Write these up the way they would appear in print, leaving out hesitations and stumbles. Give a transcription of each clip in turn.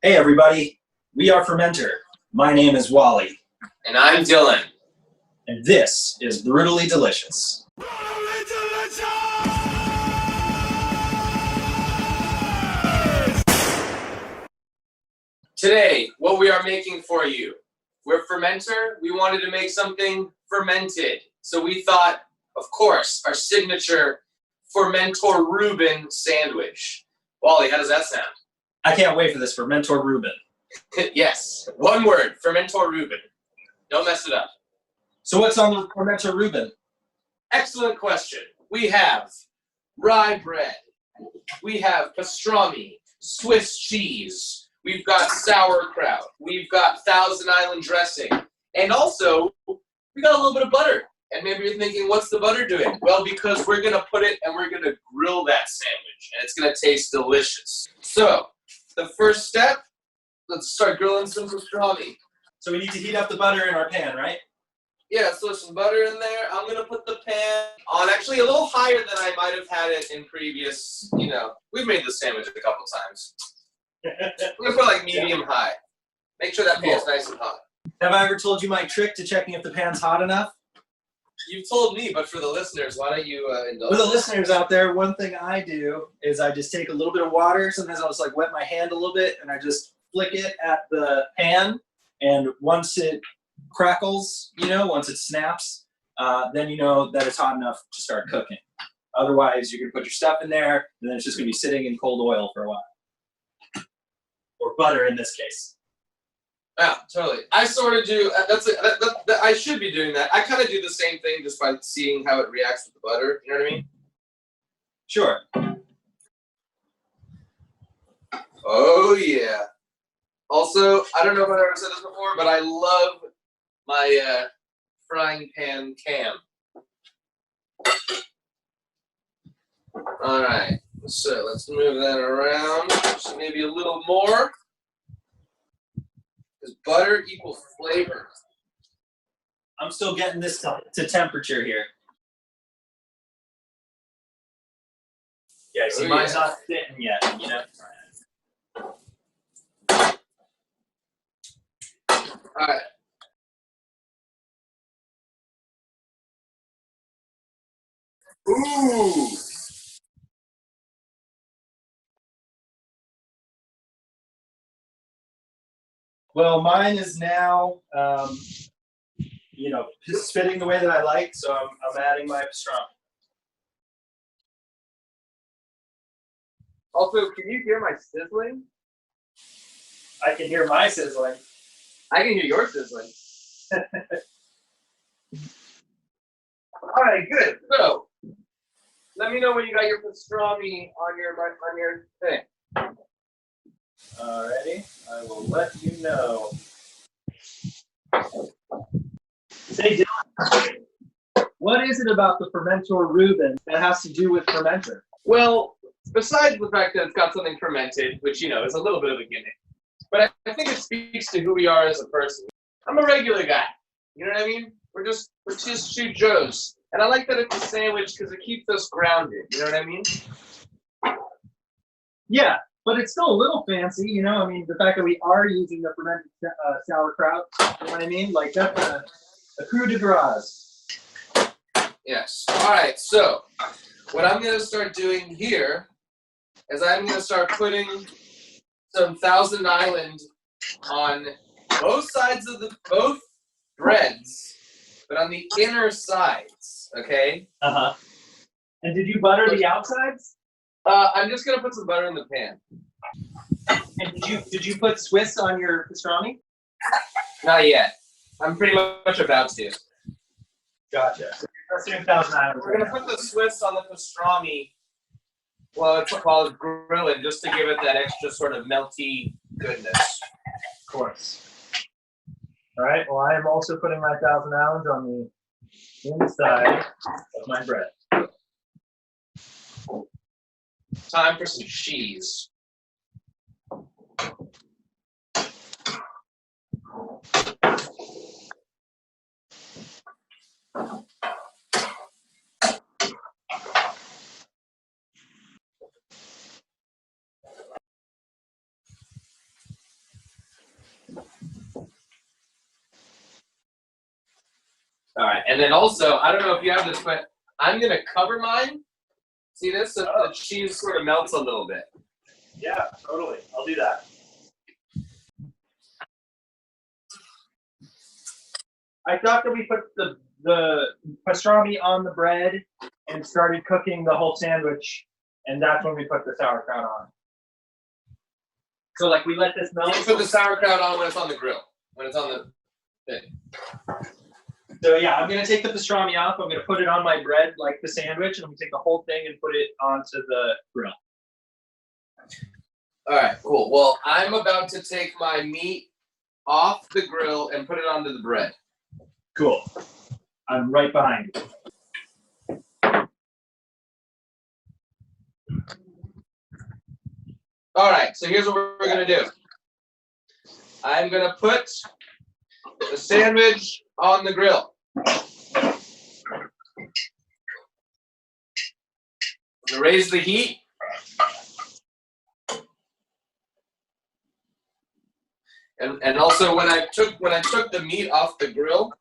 Hey everybody, we are Fermentor. My name is Wally. And I'm Dylan. And this is Brutally Delicious. Today, what we are making for you. We're Fermentor. We wanted to make something fermented. So we thought, of course, our signature Fermentor Reuben sandwich. Wally, how does that sound? I can't wait for this Fermentor Reuben. Yes, one word, Fermentor Reuben. Don't mess it up. So what's on the Fermentor Reuben? Excellent question. We have rye bread. We have pastrami, Swiss cheese. We've got sauerkraut. We've got Thousand Island dressing. And also, we got a little bit of butter. And maybe you're thinking, what's the butter doing? Well, because we're going to put it and we're going to grill that sandwich. And it's going to taste delicious. So, the first step, let's start grilling some pastrami. So we need to heat up the butter in our pan, right? Yeah, so some butter in there. I'm going to put the pan on actually a little higher than I might have had it in previous, we've made this sandwich a couple times. I'm going to put like medium high. Make sure that pan's nice and hot. Have I ever told you my trick to checking if the pan's hot enough? You've told me, but for the listeners, why don't you indulge? For the listeners out there, one thing I do is I just take a little bit of water. Sometimes I'll just like wet my hand a little bit and I just flick it at the pan. And once it crackles, once it snaps, then you know that it's hot enough to start cooking. Otherwise, you're going to put your stuff in there and then it's just going to be sitting in cold oil for a while. Or butter in this case. Yeah, totally. I sort of do. I should be doing that. I kind of do the same thing just by seeing how it reacts with the butter. You know what I mean? Sure. Oh yeah. Also, I don't know if I've ever said this before, but I love my frying pan cam. All right. So let's move that around. Just maybe a little more. Because butter equals flavor. I'm still getting this to temperature here. Yeah, see, mine's not sitting yet, All right. Ooh. Well, mine is now, fitting the way that I like, so I'm adding my pastrami. Also, can you hear my sizzling? I can hear my sizzling. I can hear your sizzling. All right, good. So, let me know when you got your pastrami on your thing. Alrighty, I will let you know. Say, Dylan, what is it about the Fermentor Reuben that has to do with fermenter? Well, besides the fact that it's got something fermented, which, is a little bit of a gimmick, but I think it speaks to who we are as a person. I'm a regular guy. You know what I mean? We're just two Joes. And I like that it's a sandwich because it keeps us grounded. You know what I mean? Yeah, but it's still a little fancy, the fact that we are using the fermented sauerkraut, you know what I mean? Like, that's a coup de grace. Yes. All right, so what I'm going to start doing here is I'm going to start putting some Thousand Island on both sides of both breads, but on the inner sides, okay? Uh-huh. And did you butter the outsides? I'm just going to put some butter in the pan. And did you put Swiss on your pastrami? Not yet. I'm pretty much about to. Gotcha. Let's do Thousand Island. We're going to put the Swiss on the pastrami while it's grilling, just to give it that extra sort of melty goodness. Of course. All right, well, I am also putting my Thousand Island on the inside of my bread. Time for some cheese. All right, and then also, I don't know if you have this, but I'm gonna cover mine. See this? So the cheese sort of melts a little bit. Yeah, totally. I'll do that. I thought that we put the pastrami on the bread and started cooking the whole sandwich, and that's when we put the sauerkraut on. So like we let this melt. You put the sauerkraut on when it's on the grill, when it's on the thing. So yeah, I'm gonna take the pastrami off. I'm gonna put it on my bread like the sandwich, and I'm gonna take the whole thing and put it onto the grill. All right, cool. Well, I'm about to take my meat off the grill and put it onto the bread. Cool. I'm right behind you. All right, so here's what we're gonna do. I'm gonna put the sandwich on the grill. I'm gonna raise the heat. And also when I took the meat off the grill,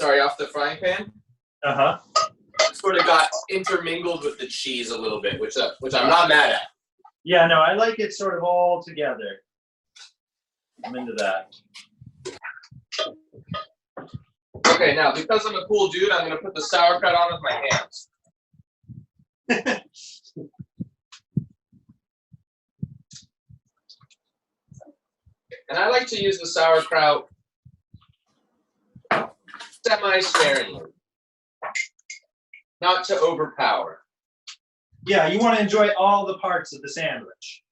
off the frying pan, it sort of got intermingled with the cheese a little bit, which I'm not mad at. Yeah, no, I like it sort of all together. I'm into that. Okay, now because I'm a cool dude, I'm gonna put the sauerkraut on with my hands. And I like to use the sauerkraut semi-sparingly, not to overpower. Yeah, you want to enjoy all the parts of the sandwich.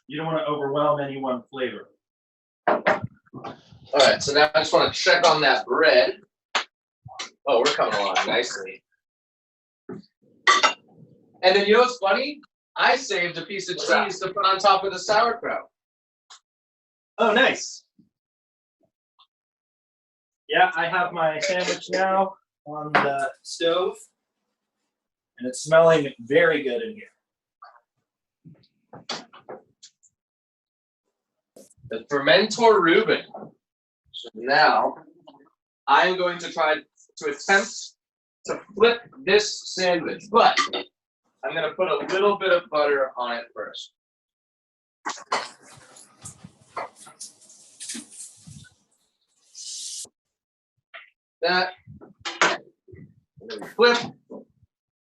You don't want to overwhelm any one flavor. All right, so now I just want to check on that bread. Oh, we're coming along nicely. And then you know what's funny? I saved a piece of cheese to put on top of the sauerkraut. Oh, nice. Yeah, I have my sandwich now on the stove, and it's smelling very good in here. The Fermentor Reuben. So now I'm going to try to attempt to flip this sandwich, but I'm going to put a little bit of butter on it first. That. Flip.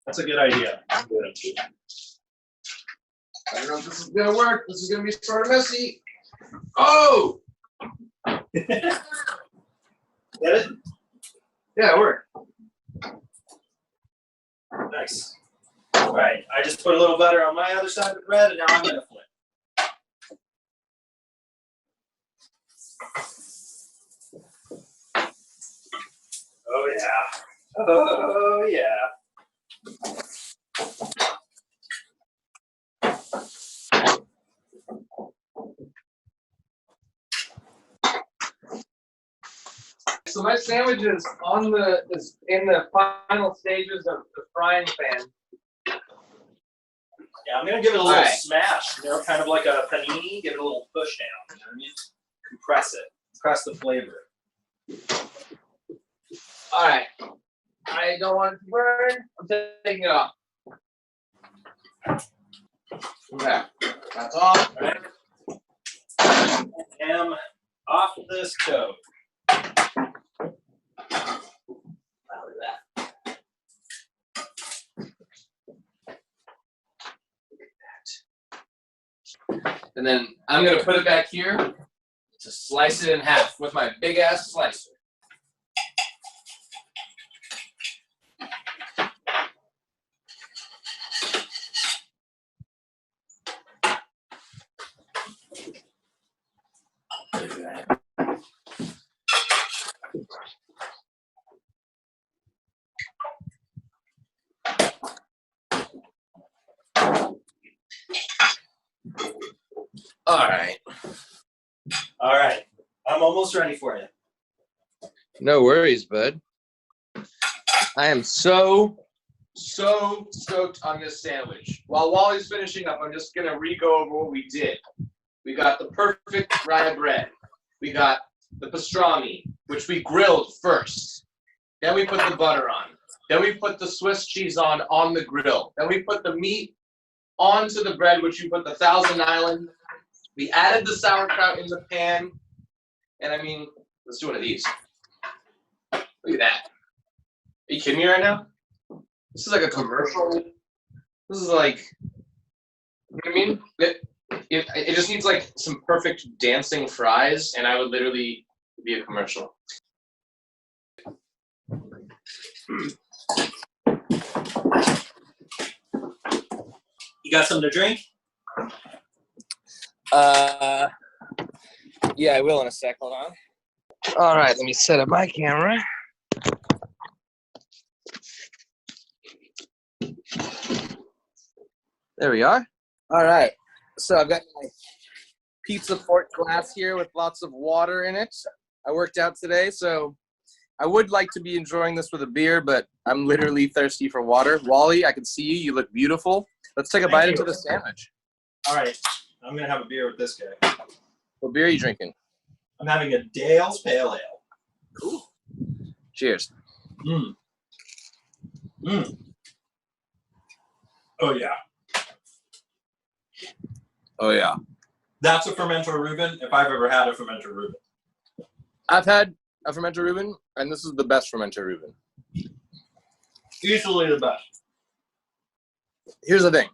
That's a good idea. I don't know if this is going to work. This is going to be sort of messy. Oh! Get it? Yeah, it worked. Nice. All right, I just put a little butter on my other side of the bread, and now I'm gonna flip. Oh yeah. Oh yeah. So my sandwich is in the final stages of the frying pan. Yeah, I'm gonna give it a little Right. smash, kind of like a panini. Give it a little push down. You know what I mean? Compress it. Compress the flavor. All right. I don't want it to burn. I'm taking it off. Okay. That's off. All right. Ham off the stove. Look at that. And then I'm going to put it back here to slice it in half with my big ass slicer. All right. I'm almost ready for you. No worries, bud. I am so stoked on this sandwich. While Wally's finishing up, I'm just gonna re-go over what we did. We got the perfect rye bread. We got the pastrami, which we grilled first. Then we put the butter on. Then we put the Swiss cheese on the grill. Then we put the meat onto the bread, which we put the Thousand Island. We added the sauerkraut in the pan. And I mean, let's do one of these. Look at that. Are you kidding me right now? This is like a commercial. This is like, you know what I mean? It just needs like some perfect dancing fries, and I would literally be a commercial. You got something to drink? Yeah, I will in a sec. Hold on. All right, let me set up my camera. There we are. All right. So I've got my pizza fork glass here with lots of water in it. I worked out today, so I would like to be enjoying this with a beer, but I'm literally thirsty for water. Wally, I can see you. You look beautiful. Let's take a bite into the sandwich. All right. I'm going to have a beer with this guy. What beer are you drinking? I'm having a Dale's Pale Ale. Cool. Cheers. Mmm. Mmm. Oh, yeah. Oh, yeah. That's a Fermentor Reuben, if I've ever had a Fermentor Reuben. I've had a Fermentor Reuben, and this is the best Fermentor Reuben. Easily the best. Here's the thing.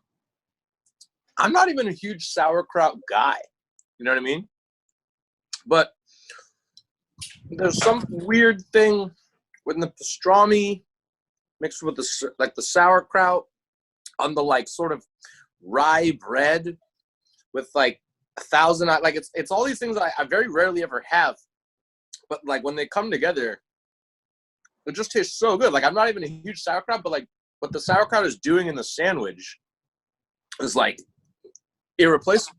I'm not even a huge sauerkraut guy. You know what I mean? But there's some weird thing with the pastrami mixed with the sauerkraut on the like sort of rye bread with like 1,000, like it's all these things I very rarely ever have, but like when they come together, it just tastes so good. Like I'm not even a huge sauerkraut, but like what the sauerkraut is doing in the sandwich is like irreplaceable.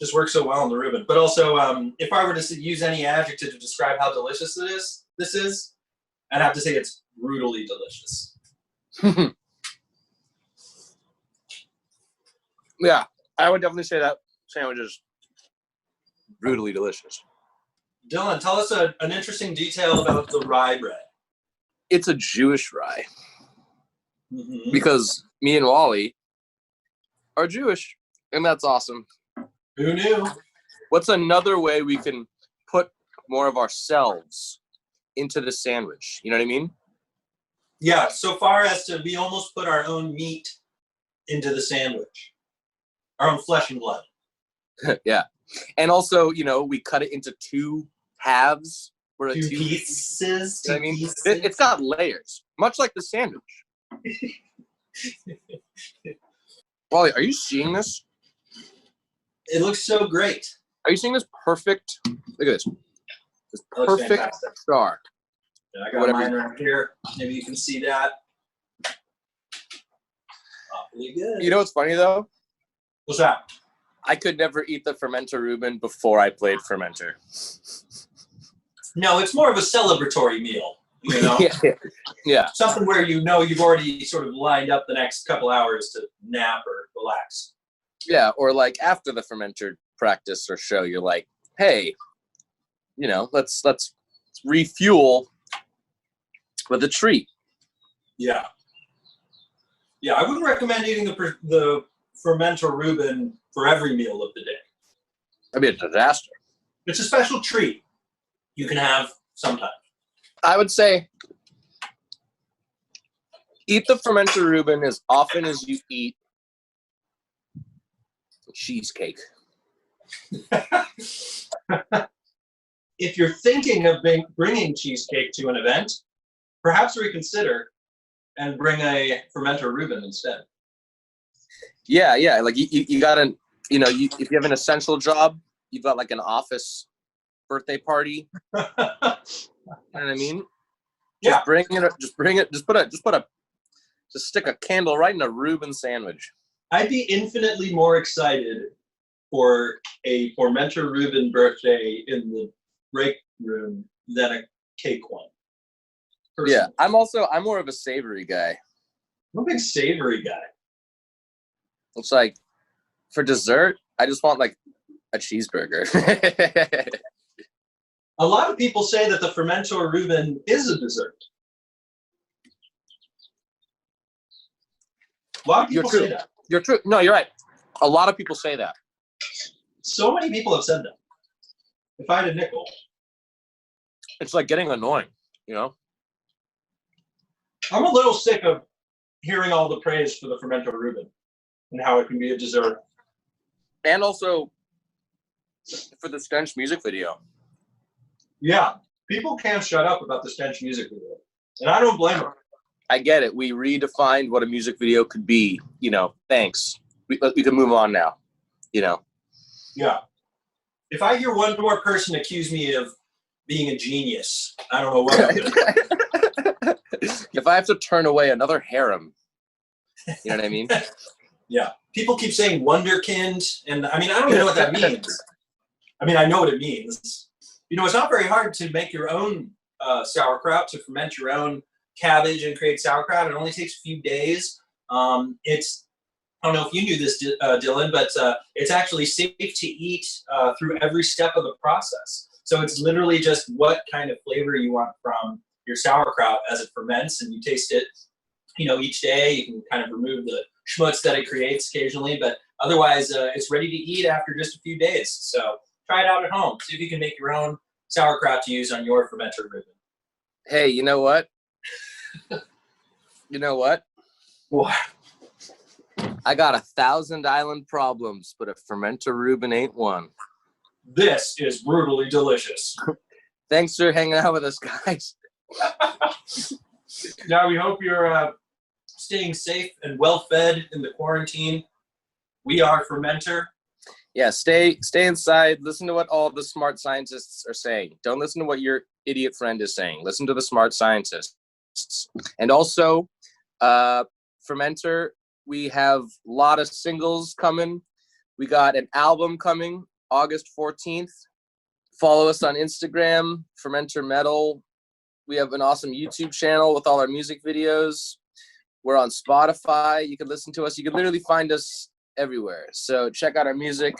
Just works so well in the Reuben. But also, if I were to use any adjective to describe how delicious this is, I'd have to say it's brutally delicious. Yeah, I would definitely say that sandwich is brutally delicious. Dylan, tell us an interesting detail about the rye bread. It's a Jewish rye. Mm-hmm. Because me and Wally are Jewish, and that's awesome. Who knew? What's another way we can put more of ourselves into the sandwich? You know what I mean? Yeah, so far as to we almost put our own meat into the sandwich. Our own flesh and blood. Yeah. And also, you know, we cut it into two halves. Two pieces. You know what I mean? It's got layers, much like the sandwich. Wally, are you seeing this? It looks so great. Are you seeing this perfect? Look at this. This perfect star. Yeah, I got mine right here. Maybe you can see that. Awfully good. You know what's funny though? What's that? I could never eat the Fermentor Reuben before I played Fermentor. No, it's more of a celebratory meal. You know? Yeah. Something where you know you've already sort of lined up the next couple hours to nap or relax. Yeah, or like after the Fermentor practice or show, you're like, hey, you know, let's refuel with a treat. Yeah. Yeah, I wouldn't recommend eating the Fermentor Reuben for every meal of the day. That'd be a disaster. It's a special treat you can have sometime. I would say eat the Fermentor Reuben as often as you eat cheesecake. If you're thinking of bringing cheesecake to an event, perhaps reconsider and bring a Fermentor Reuben instead. Yeah. Like you gotta, you know, if you have an essential job, you've got like an office birthday party. You know what I mean? Yeah. Just stick a candle right in a Reuben sandwich. I'd be infinitely more excited for a Fermentor Reuben birthday in the break room than a cake one. Personally. Yeah, I'm more of a savory guy. I'm a big savory guy. It's like, for dessert, I just want like a cheeseburger. A lot of people say that the Fermentor Reuben is a dessert. A lot of people true. say that. You're true. No, you're right. A lot of people say that. So many people have said that. If I had a nickel. It's like getting annoying, you know? I'm a little sick of hearing all the praise for the Fermentor Reuben and how it can be a dessert. And also for the Stench music video. Yeah, people can't shut up about the Stench music video. And I don't blame them. I get it. We redefined what a music video could be. You know, thanks. We can move on now, you know? Yeah. If I hear one more person accuse me of being a genius, I don't know what I'm going to do. If I have to turn away another harem, you know what I mean? Yeah. People keep saying wonderkind, and I mean, I don't even know what that means. I mean, I know what it means. You know, it's not very hard to make your own sauerkraut, to ferment your own cabbage and create sauerkraut. It only takes a few days. I don't know if you knew this, Dylan, but it's actually safe to eat through every step of the process. So it's literally just what kind of flavor you want from your sauerkraut as it ferments, and you taste it, you know, each day. You can kind of remove the schmutz that it creates occasionally, but otherwise it's ready to eat after just a few days. So try it out at home. See if you can make your own sauerkraut to use on your Fermentor Reuben. Hey, you know what? You know what? What? I got 1,000 island problems, but a Fermentor Reuben ain't one. This is brutally delicious. Thanks for hanging out with us, guys. Now we hope you're staying safe and well fed in the quarantine. We are Fermentor. Yeah, stay inside. Listen to what all the smart scientists are saying. Don't listen to what your idiot friend is saying. Listen to the smart scientists. And also, Fermentor, we have a lot of singles coming. We got an album coming August 14th. Follow us on Instagram, Fermentor Metal. We have an awesome YouTube channel with all our music videos. We're on Spotify. You can listen to us. You can literally find us everywhere. So check out our music.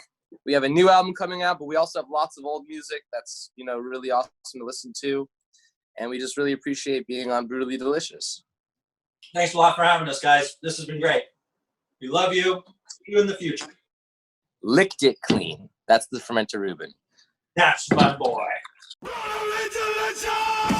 We have a new album coming out, but we also have lots of old music that's, you know, really awesome to listen to. And we just really appreciate being on Brutally Delicious. Thanks a lot for having us, guys. This has been great. We love you. See you in the future. Licked it clean. That's the Fermentor Reuben. That's my boy. Brutally Delicious!